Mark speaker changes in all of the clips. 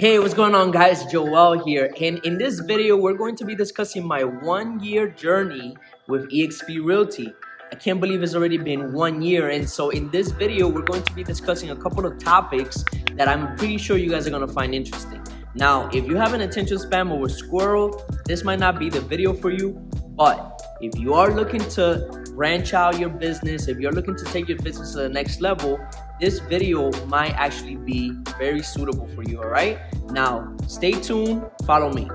Speaker 1: Hey, what's going on, guys? Joel here, and in this video we're going to be discussing my 1-year journey with Exp Realty. I can't believe it's already been 1 year, and so in this video we're going to be discussing a couple of topics that I'm pretty sure you guys are going to find interesting. Now, if you have an attention span or a squirrel, this might not be the video for you, but if you are looking to branch out your business, if you're looking to take your business to the next level, this video might actually be very suitable for you. All right, now stay tuned, follow me.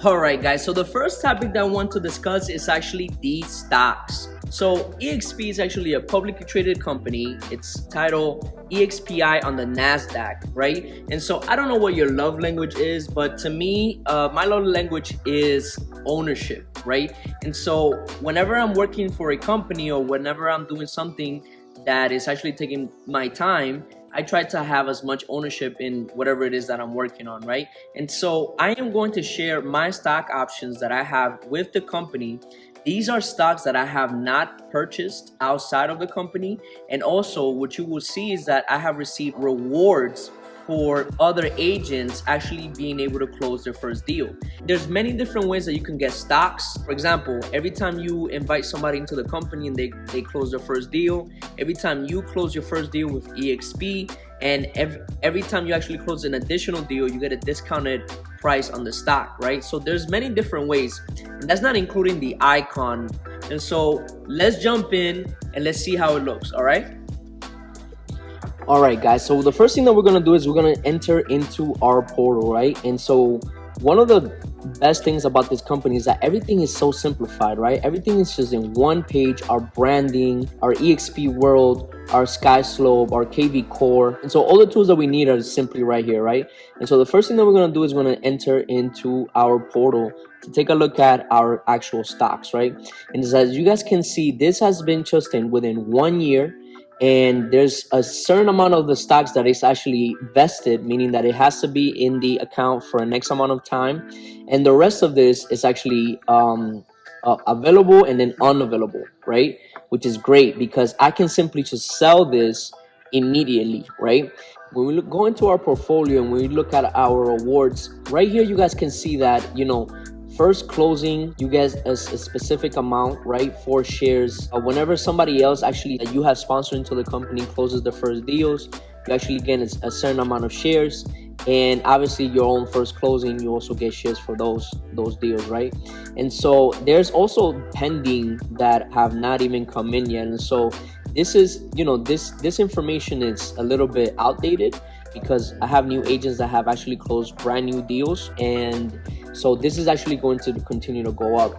Speaker 1: All right, guys, so the first topic that I want to discuss is actually these stocks. So EXP is actually a publicly traded company. It's titled EXPI on the NASDAQ, right? And so I don't know what your love language is, but to me, my love language is ownership, right? And so whenever I'm working for a company or whenever I'm doing something that is actually taking my time, I try to have as much ownership in whatever it is that I'm working on, right? And so I am going to share my stock options that I have with the company. These are stocks that I have not purchased outside of the company. And also what you will see is that I have received rewards for other agents actually being able to close their first deal. There's many different ways that you can get stocks. For example, every time you invite somebody into the company and they close their first deal, every time you close your first deal with EXP, and every time you actually close an additional deal, you get a discounted price on the stock, right? So there's many different ways, and that's not including the icon. And so let's jump in and let's see how it looks. All right. All right, guys, so the first thing that we're going to do is we're going to enter into our portal, right? And so one of the best things about this company is that everything is so simplified, right? Everything is just in one page. Our branding, our EXP World, our Sky Slope, our KV Core. And so all the tools that we need are simply right here, right? And so the first thing that we're going to do is we're going to enter into our portal to take a look at our actual stocks, right? And as you guys can see, this has been just within 1 year. And there's a certain amount of the stocks that is actually vested, meaning that it has to be in the account for an X amount of time. And the rest of this is actually available and then unavailable, right? Which is great because I can simply just sell this immediately, right? When we go into our portfolio and we look at our awards, right here, you guys can see that, first closing, you get a specific amount, right? 4 shares. Whenever somebody else actually that you have sponsored into the company closes the first deals, you actually get a certain amount of shares. And obviously your own first closing, you also get shares for those deals, right? And so there's also pending that have not even come in yet. And so this is, this information is a little bit outdated because I have new agents that have actually closed brand new deals, and so this is actually going to continue to go up.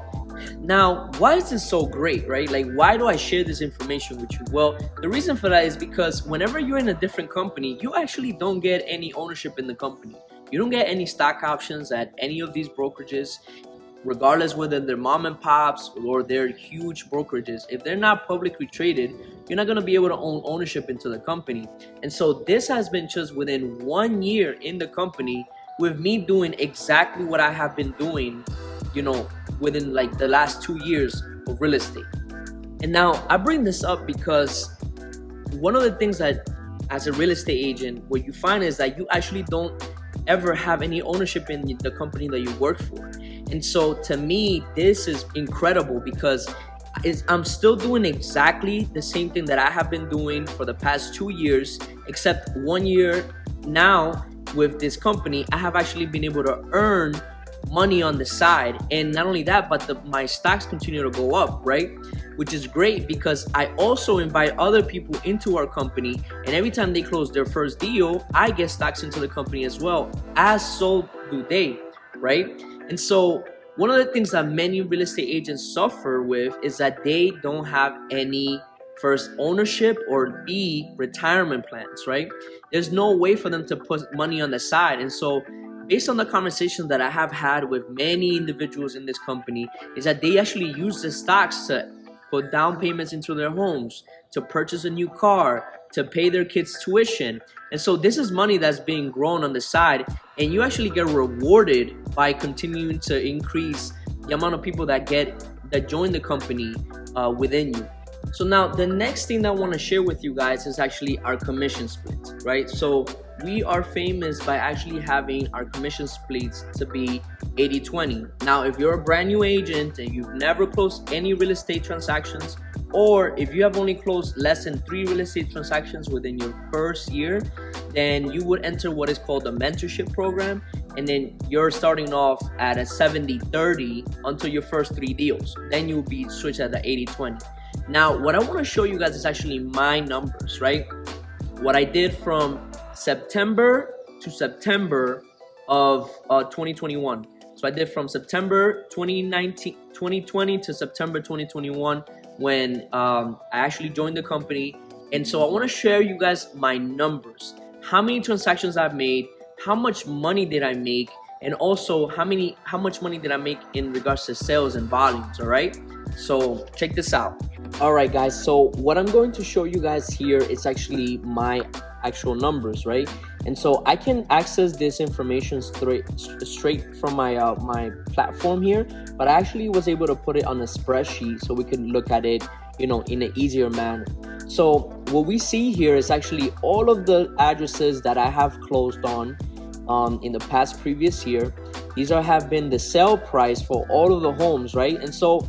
Speaker 1: Now, why is this so great, right? Like, why do I share this information with you? Well, the reason for that is because whenever you're in a different company, you actually don't get any ownership in the company. You don't get any stock options at any of these brokerages, regardless whether they're mom and pops or they're huge brokerages. If they're not publicly traded, you're not going to be able to own ownership into the company. And so this has been just within 1 year in the company with me doing exactly what I have been doing, within like the last 2 years of real estate. And now I bring this up because one of the things that as a real estate agent, what you find is that you actually don't ever have any ownership in the company that you work for. And so to me, this is incredible because I'm still doing exactly the same thing that I have been doing for the past 2 years, except 1 year now with this company, I have actually been able to earn money on the side. And not only that, but my stocks continue to go up, right? Which is great because I also invite other people into our company, and every time they close their first deal, I get stocks into the company as well, as so do they, right? And so one of the things that many real estate agents suffer with is that they don't have any first ownership or B, retirement plans, right? There's no way for them to put money on the side. And so based on the conversation that I have had with many individuals in this company is that they actually use the stocks to put down payments into their homes, to purchase a new car, to pay their kids' tuition. And so this is money that's being grown on the side, and you actually get rewarded by continuing to increase the amount of people that join the company within you. So now the next thing that I want to share with you guys is actually our commission splits, right? So we are famous by actually having our commission splits to be 80-20. Now, if you're a brand new agent and you've never closed any real estate transactions, or if you have only closed less than 3 real estate transactions within your first year, then you would enter what is called a mentorship program, and then you're starting off at a 70-30 until your first 3 deals. Then you'll be switched at the 80-20. Now, what I want to show you guys is actually my numbers, right? What I did from September to September of 2021. So I did from September 2020 to September 2021 when I actually joined the company. And so I want to share you guys my numbers. How many transactions I've made, how much money did I make, and also how much money did I make in regards to sales and volumes, all right? So check this out. All right, guys, so what I'm going to show you guys here is actually my actual numbers, right? And so I can access this information straight from my my platform here, but I actually was able to put it on a spreadsheet so we could look at it, you know, in an easier manner. So what we see here is actually all of the addresses that I have closed on in the past previous year. These have been the sale price for all of the homes, right? And so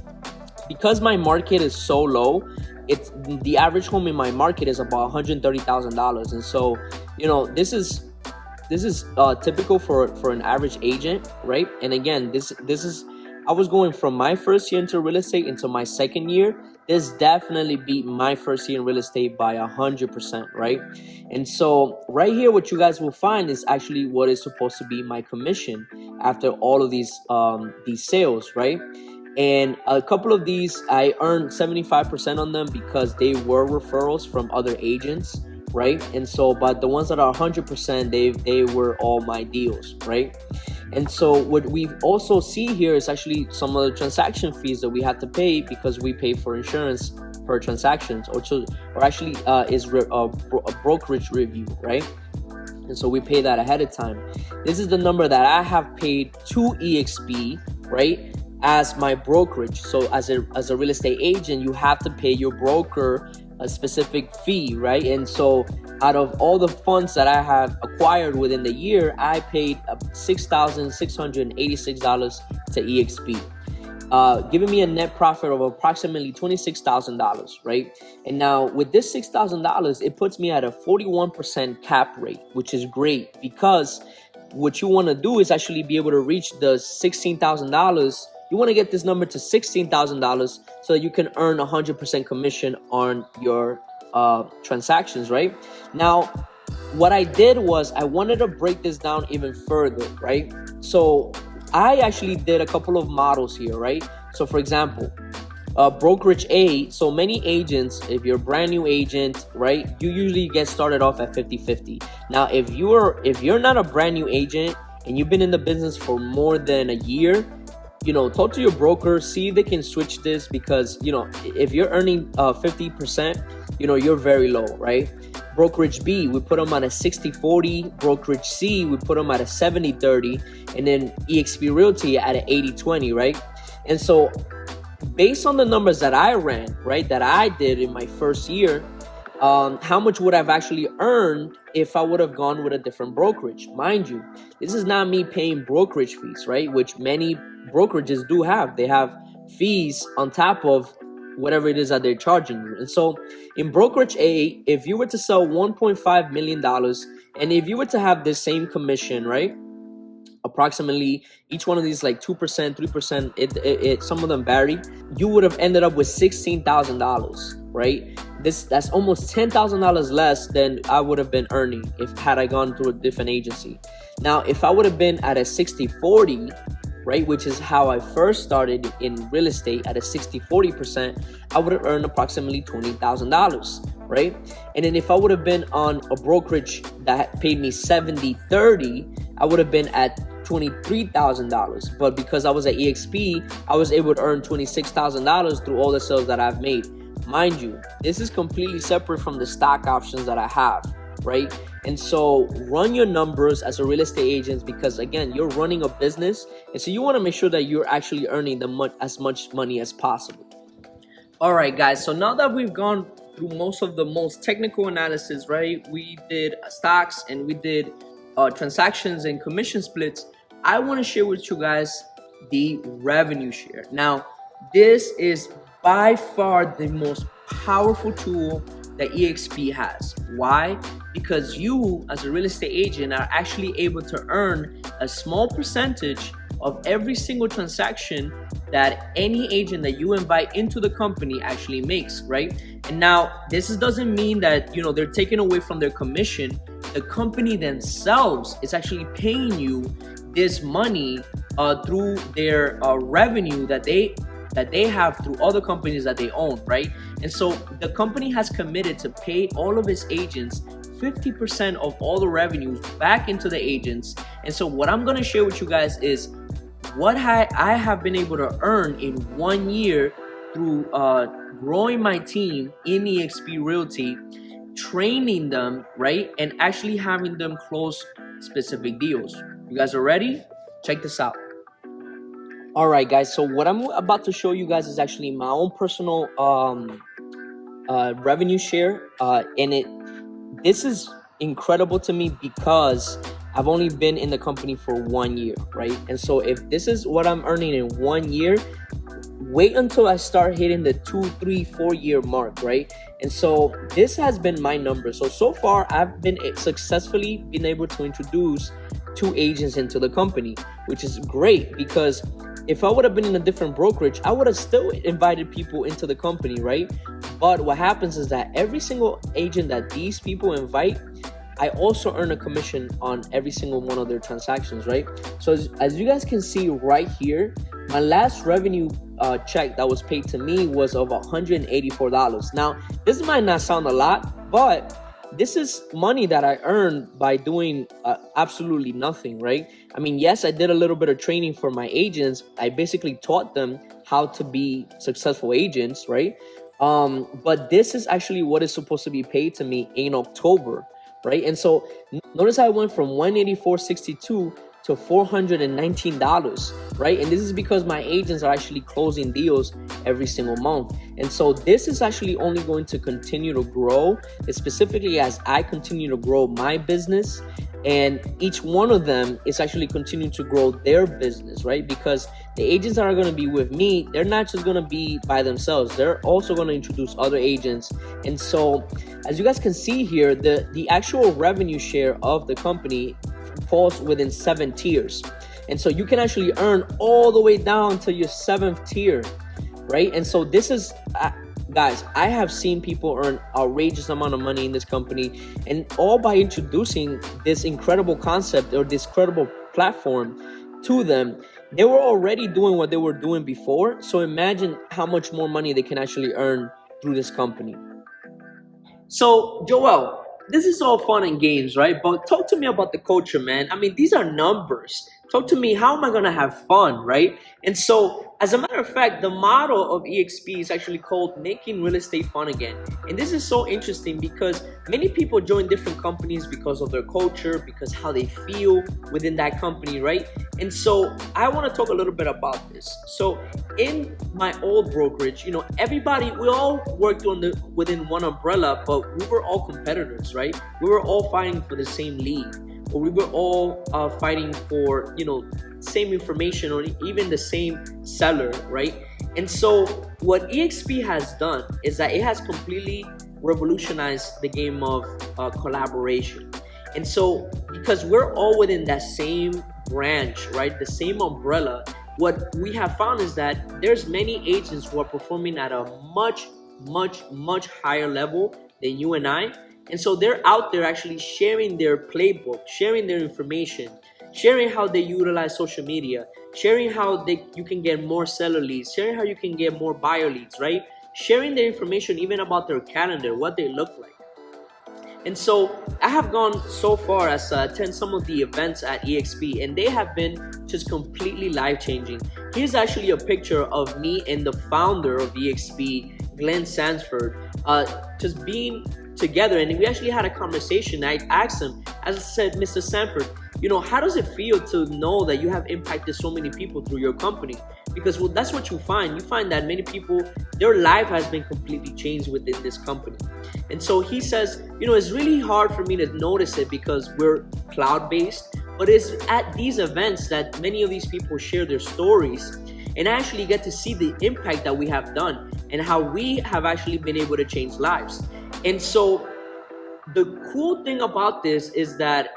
Speaker 1: because my market is so low, it's the average home in my market is about $130,000, and so, you know, this is typical for an average agent, right? And again, this is I was going from my first year into real estate into my second year. This definitely beat my first year in real estate by 100%, right? And so right here, what you guys will find is actually what is supposed to be my commission after all of these sales, right? And a couple of these, I earned 75% on them because they were referrals from other agents, right? And so, but the ones that are 100%, they were all my deals, right? And so what we also see here is actually some of the transaction fees that we had to pay because we pay for insurance per transactions, or actually is a brokerage review, right? And so we pay that ahead of time. This is the number that I have paid to EXP, right, as my brokerage. So as a real estate agent, you have to pay your broker a specific fee, right? And so out of all the funds that I have acquired within the year, I paid $6,686 to EXP, giving me a net profit of approximately $26,000, right? And now with this $6,000, it puts me at a 41% cap rate, which is great because what you want to do is actually be able to reach the $16,000. You want to get this number to $16,000 so that you can earn 100% commission on your transactions, right? Now, what I did was I wanted to break this down even further, right? So I actually did a couple of models here, right? So for example, brokerage A, so many agents, if you're a brand new agent, right, you usually get started off at 50-50. Now, if you're not a brand new agent and you've been in the business for more than a year, you know, talk to your broker, see if they can switch this, because, you know, if you're earning 50%, you know, you're very low, right? Brokerage B, we put them at a 60-40. Brokerage C, we put them at a 70-30. And then Exp Realty at an 80-20, right? And so based on the numbers that I ran, right, that I did in my first year, how much would I've actually earned if I would have gone with a different brokerage? Mind you, this is not me paying brokerage fees, right? Which many brokerages do have. They have fees on top of whatever it is that they're charging you. And so in brokerage A, if you were to sell $1.5 million, and if you were to have the same commission, right, approximately each one of these like 2%, 3%, it some of them vary, you would have ended up with $16,000, right? That's almost $10,000 less than I would have been earning had I gone through a different agency. Now, if I would have been at a 60-40, right, which is how I first started in real estate, at a 60-40%, I would have earned approximately $20,000, right? And then if I would have been on a brokerage that paid me 70-30, I would have been at $23,000. But because I was at EXP, I was able to earn $26,000 through all the sales that I've made. Mind you, this is completely separate from the stock options that I have, right? And so run your numbers as a real estate agent, because again, you're running a business, and so you want to make sure that you're actually earning as much money as possible. All right, guys. So now that we've gone through most of the most technical analysis, right? We did stocks and we did transactions and commission splits. I want to share with you guys the revenue share. Now, this is by far the most powerful tool that EXP has. Why? Because you, as a real estate agent, are actually able to earn a small percentage of every single transaction that any agent that you invite into the company actually makes, right? And now this doesn't mean that they're taking away from their commission. The company themselves is actually paying you this money through their revenue that they have through other companies that they own, right? And so the company has committed to pay all of its agents 50% of all the revenues back into the agents. And so what I'm going to share with you guys is what I have been able to earn in 1 year through growing my team in Exp Realty, training them, right? And actually having them close specific deals. You guys are ready? Check this out. All right, guys. So what I'm about to show you guys is actually my own personal revenue share. And this is incredible to me because I've only been in the company for 1 year, right? And so if this is what I'm earning in 1 year, wait until I start hitting the 2, 3, 4 year mark, right? And so this has been my number. So far I've been successfully been able to introduce 2 agents into the company, which is great because if I would have been in a different brokerage, I would have still invited people into the company, right? But what happens is that every single agent that these people invite, I also earn a commission on every single one of their transactions, right? So as you guys can see right here, my last revenue check that was paid to me was of $184. Now, this might not sound a lot, but this is money that I earned by doing absolutely nothing, right? I mean, yes, I did a little bit of training for my agents. I basically taught them how to be successful agents, right? But this is actually what is supposed to be paid to me in October, right? And so notice I went from $184.62 to $419, right? And this is because my agents are actually closing deals every single month. And so this is actually only going to continue to grow, specifically as I continue to grow my business, and each one of them is actually continuing to grow their business, right? Because the agents that are going to be with me, they're not just going to be by themselves, they're also going to introduce other agents. And so as you guys can see here, the actual revenue share of the company falls within 7 tiers. And so you can actually earn all the way down to your 7th tier, right? And so this is guys, I have seen people earn outrageous amount of money in this company, and all by introducing this incredible concept or this credible platform to them. They were already doing what they were doing before, so imagine how much more money they can actually earn through this company. So Joel, this is all fun and games, right? But talk to me about the culture, man. I mean, these are numbers. Talk to me, how am I gonna have fun, right? And so, as a matter of fact, the motto of EXP is actually called Making Real Estate Fun Again. And this is so interesting because many people join different companies because of their culture, because how they feel within that company, right? And so I want to talk a little bit about this. So in my old brokerage, everybody, we all worked within one umbrella, but we were all competitors, right? We were all fighting for the same lead, or we were all fighting for, same information or even the same seller, right? And so what EXP has done is that it has completely revolutionized the game of collaboration. And so because we're all within that same branch, right, the same umbrella, what we have found is that there's many agents who are performing at a much higher level than you and I. And so they're out there actually sharing their playbook, sharing their information, sharing how they utilize social media, sharing how you can get more seller leads, sharing how you can get more buyer leads, right? Sharing their information even about their calendar, what they look like. And so I have gone so far as to attend some of the events at EXP, and they have been just completely life-changing. Here's actually a picture of me and the founder of EXP, Glenn Sanford, just being together, and we actually had a conversation. I asked him, as I said, Mr. Sanford, how does it feel to know that you have impacted so many people through your company? because well, that's what you find. You find that many people, their life has been completely changed within this company. And so he says, it's really hard for me to notice it because we're cloud-based, but it's at these events that many of these people share their stories and actually get to see the impact that we have done and how we have actually been able to change lives. And so the cool thing about this is that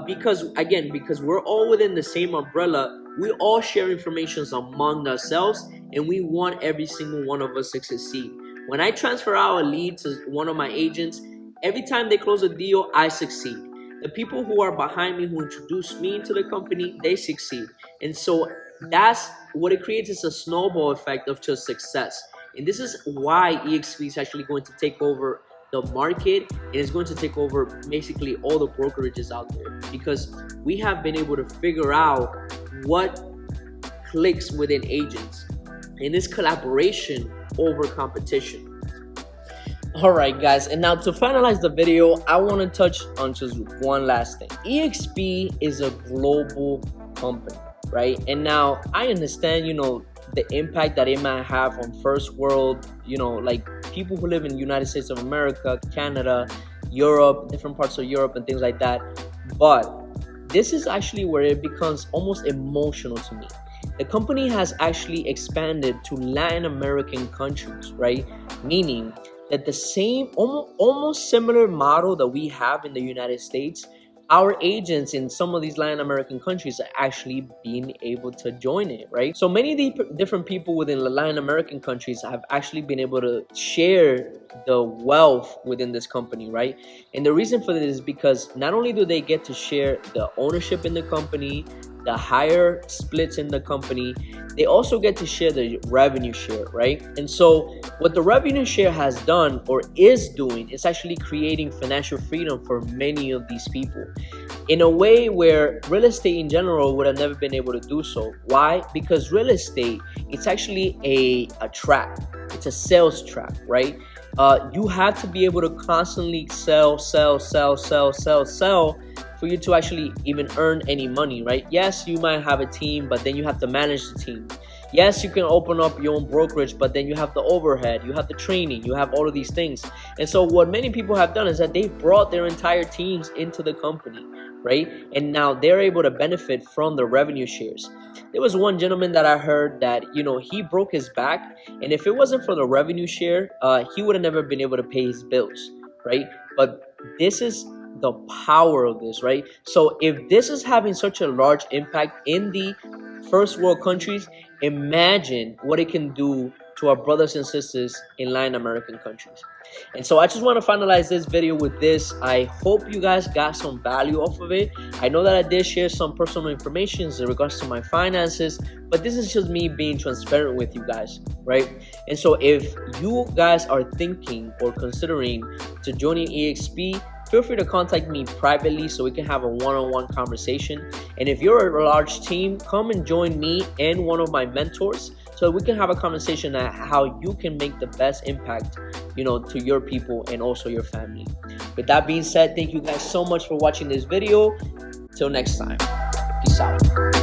Speaker 1: because we're all within the same umbrella, we all share information among ourselves, and we want every single one of us to succeed. When I transfer out a lead to one of my agents, every time they close a deal, I succeed. The people who are behind me, who introduce me into the company, they succeed. And so that's what it creates, is a snowball effect of just success. And this is why EXP is actually going to take over the market, and it's going to take over basically all the brokerages out there, because we have been able to figure out what clicks within agents, and it's collaboration over competition. All right, guys, and now to finalize the video, I want to touch on just one last thing. EXP is a global company, right? And now I understand, the impact that it might have on first world, like people who live in the United States of America, Canada, Europe, different parts of Europe and things like that. But this is actually where it becomes almost emotional to me. The company has actually expanded to Latin American countries, right? Meaning that the same, almost similar model that we have in the United States, our agents in some of these Latin American countries are actually being able to join it, right? So many of the different people within the Latin American countries have actually been able to share the wealth within this company, right? And the reason for this is because not only do they get to share the ownership in the company, the higher splits in the company, they also get to share the revenue share, right? And so what the revenue share has done or is doing is actually creating financial freedom for many of these people in a way where real estate in general would have never been able to do so. Why? Because real estate, it's actually a trap. It's a sales trap, right? You have to be able to constantly sell for you to actually even earn any money, right? Yes, you might have a team, but then you have to manage the team. Yes, you can open up your own brokerage, but then you have the overhead, you have the training, you have all of these things. And so what many people have done is that they've brought their entire teams into the company, right? And now they're able to benefit from the revenue shares. There was one gentleman that I heard that, he broke his back, and if it wasn't for the revenue share, he would have never been able to pay his bills, right? But this is the power of this, right? So if this is having such a large impact in the first world countries, imagine what it can do to our brothers and sisters in Latin American countries. And so I just want to finalize this video with this. I hope you guys got some value off of it. I know that I did share some personal information in regards to my finances, but this is just me being transparent with you guys, right? And so if you guys are thinking or considering to joining EXP, feel free to contact me privately so we can have a one-on-one conversation. And if you're a large team, come and join me and one of my mentors so we can have a conversation on how you can make the best impact, to your people and also your family. With that being said, thank you guys so much for watching this video. Till next time, peace out.